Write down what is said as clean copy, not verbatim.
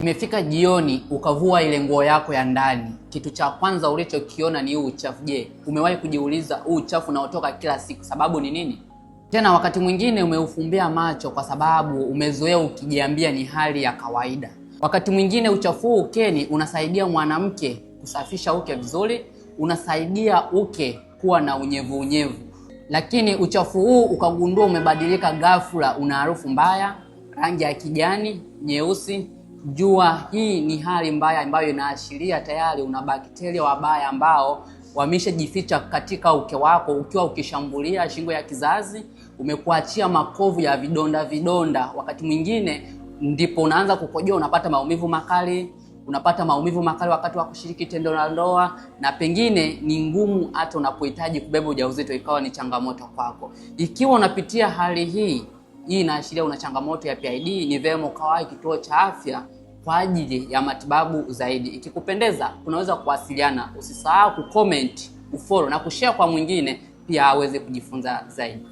Imefika jioni ukavua ile nguo yako ya ndani. Kitu cha kwanza ulichokiona ni huu uchafu. Je, umewahi kujiuliza huu uchafu unaotoka kila siku sababu ni nini? Tena wakati mwingine umeufumbia macho kwa sababu umezoea ukijiambia ni hali ya kawaida. Wakati mwingine uchafu huu ukeni unasaidia mwanamke kusafisha uke vizuri, unasaidia uke kuwa na unyevu. Lakini uchafu huu ukagundua umebadilika ghafla, una harufu mbaya, rangi ya kijani, nyeusi. Jua hii ni hali mbaya ambayo inaashiria tayari una bakteria wabaya ambao wameshajificha katika uke wako. Ukiwa ukishambulia shingo ya kizazi, umekuachia makovu ya vidonda. Wakati mwingine ndipo unaanza kukojoa, unapata maumivu makali, wakati wa kushiriki tendo la ndoa, na pengine ni ngumu hata unapohitaji kubeba ujauzito, ikawa ni changamoto kwako. Ikiwa unapitia hali hii inaashiria una changamoto ya PID, ni vyema ukawahi kituo cha afya kwa ajili ya matibabu zaidi. Ikikupendeza, unaweza kuwasiliana. Usisahau kucomment, kufollow na kushare kwa mwingine pia aweze kujifunza zaidi.